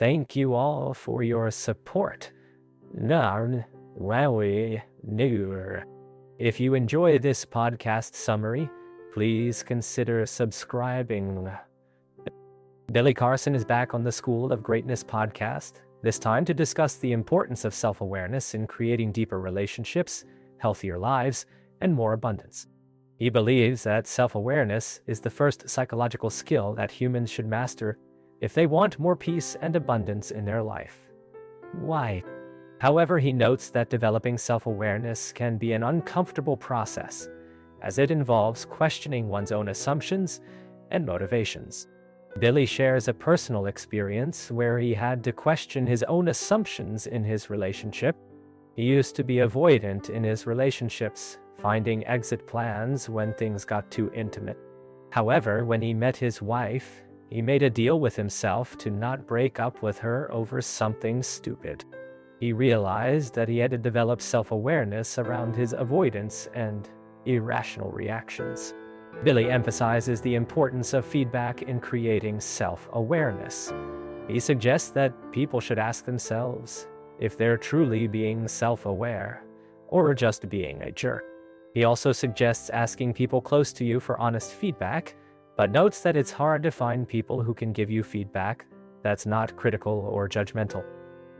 Thank you all for your support. Narn, wowie, newer. If you enjoy this podcast summary, please consider subscribing. Billy Carson is back on the School of Greatness podcast, this time to discuss the importance of self-awareness in creating deeper relationships, healthier lives, and more abundance. He believes that self-awareness is the first psychological skill that humans should master if they want more peace and abundance in their life. Why? However, he notes that developing self-awareness can be an uncomfortable process, as it involves questioning one's own assumptions and motivations. Billy shares a personal experience where he had to question his own assumptions in his relationship. He used to be avoidant in his relationships, finding exit plans when things got too intimate. However, when he met his wife, he made a deal with himself to not break up with her over something stupid. He realized that he had to develop self-awareness around his avoidance and irrational reactions. Billy emphasizes the importance of feedback in creating self-awareness. He suggests that people should ask themselves if they're truly being self-aware or just being a jerk. He also suggests asking people close to you for honest feedback, but notes that it's hard to find people who can give you feedback that's not critical or judgmental.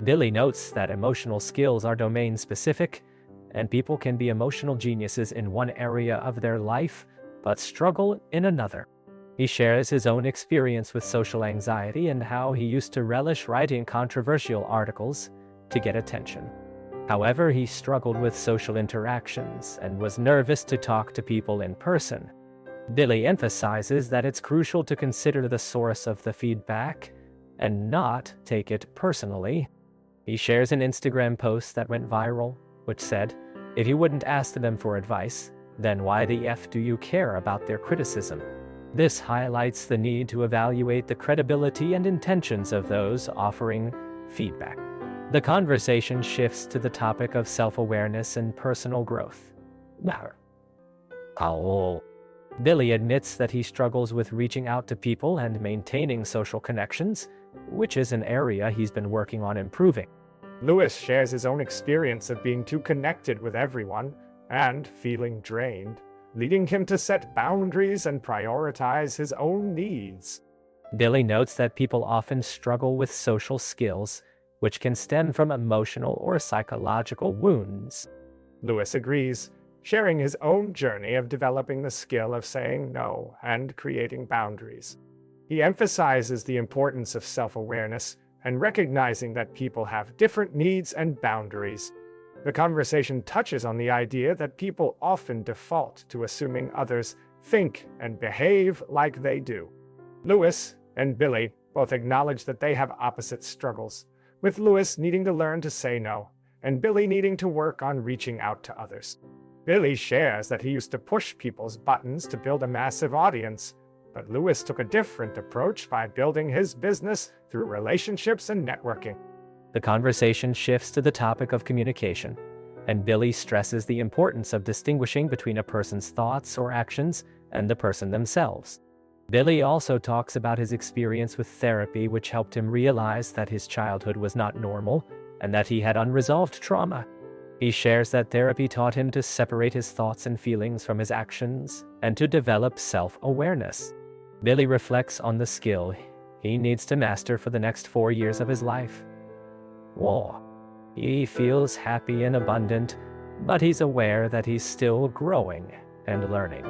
Billy notes that emotional skills are domain-specific, and people can be emotional geniuses in one area of their life, but struggle in another. He shares his own experience with social anxiety and how he used to relish writing controversial articles to get attention. However, he struggled with social interactions and was nervous to talk to people in person. Billy emphasizes that it's crucial to consider the source of the feedback and not take it personally. He shares an Instagram post that went viral, which said, "If you wouldn't ask them for advice, then why the F do you care about their criticism?" This highlights the need to evaluate the credibility and intentions of those offering feedback. The conversation shifts to the topic of self-awareness and personal growth. Billy admits that he struggles with reaching out to people and maintaining social connections, which is an area he's been working on improving. Lewis shares his own experience of being too connected with everyone and feeling drained, leading him to set boundaries and prioritize his own needs. Billy notes that people often struggle with social skills, which can stem from emotional or psychological wounds. Lewis agrees, sharing his own journey of developing the skill of saying no and creating boundaries. He emphasizes the importance of self-awareness and recognizing that people have different needs and boundaries. The conversation touches on the idea that people often default to assuming others think and behave like they do. Lewis and Billy both acknowledge that they have opposite struggles, with Lewis needing to learn to say no, and Billy needing to work on reaching out to others. Billy shares that he used to push people's buttons to build a massive audience, but Lewis took a different approach by building his business through relationships and networking. The conversation shifts to the topic of communication, and Billy stresses the importance of distinguishing between a person's thoughts or actions and the person themselves. Billy also talks about his experience with therapy, which helped him realize that his childhood was not normal and that he had unresolved trauma. He shares that therapy taught him to separate his thoughts and feelings from his actions and to develop self-awareness. Billy reflects on the skill he needs to master for the next 4 years of his life. He feels happy and abundant, but he's aware that he's still growing and learning.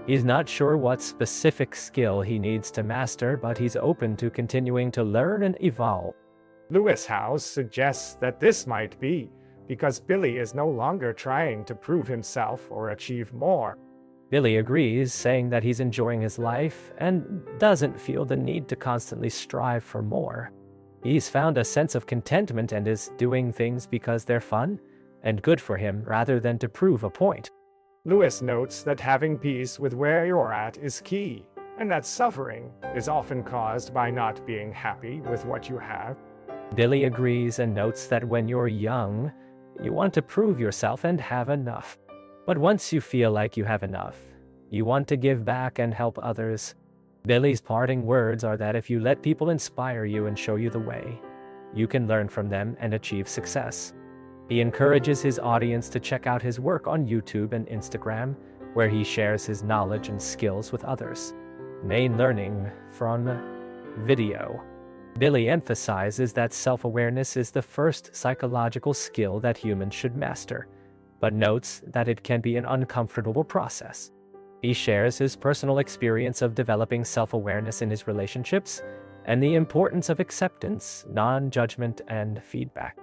He's not sure what specific skill he needs to master, but he's open to continuing to learn and evolve. Lewis House suggests that this might be because Billy is no longer trying to prove himself or achieve more. Billy agrees, saying that he's enjoying his life and doesn't feel the need to constantly strive for more. He's found a sense of contentment and is doing things because they're fun and good for him rather than to prove a point. Lewis notes that having peace with where you're at is key, and that suffering is often caused by not being happy with what you have. Billy agrees and notes that when you're young, you want to prove yourself and have enough. But once you feel like you have enough, you want to give back and help others. Billy's parting words are that if you let people inspire you and show you the way, you can learn from them and achieve success. He encourages his audience to check out his work on YouTube and Instagram, where he shares his knowledge and skills with others. Main learning from video. Billy emphasizes that self-awareness is the first psychological skill that humans should master, but notes that it can be an uncomfortable process. He shares his personal experience of developing self-awareness in his relationships and the importance of acceptance, non-judgment, and feedback.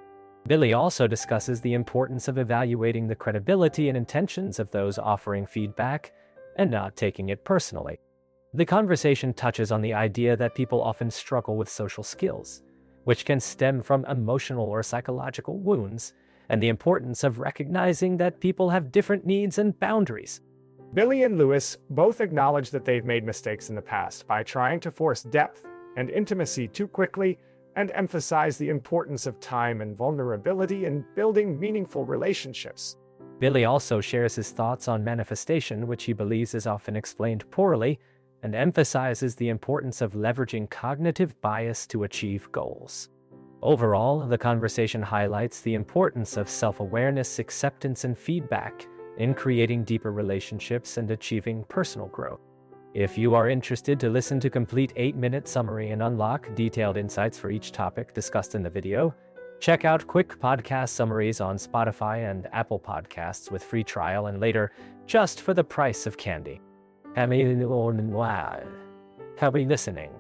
Billy also discusses the importance of evaluating the credibility and intentions of those offering feedback and not taking it personally. The conversation touches on the idea that people often struggle with social skills, which can stem from emotional or psychological wounds, and the importance of recognizing that people have different needs and boundaries. Billy and Lewis both acknowledge that they've made mistakes in the past by trying to force depth and intimacy too quickly, and emphasize the importance of time and vulnerability in building meaningful relationships. Billy also shares his thoughts on manifestation, which he believes is often explained poorly, and emphasizes the importance of leveraging cognitive bias to achieve goals. Overall, the conversation highlights the importance of self-awareness, acceptance, and feedback in creating deeper relationships and achieving personal growth. If you are interested to listen to complete 8-minute summary and unlock detailed insights for each topic discussed in the video, check out quick podcast summaries on Spotify and Apple Podcasts with free trial and later just for the price of candy. Happy listening.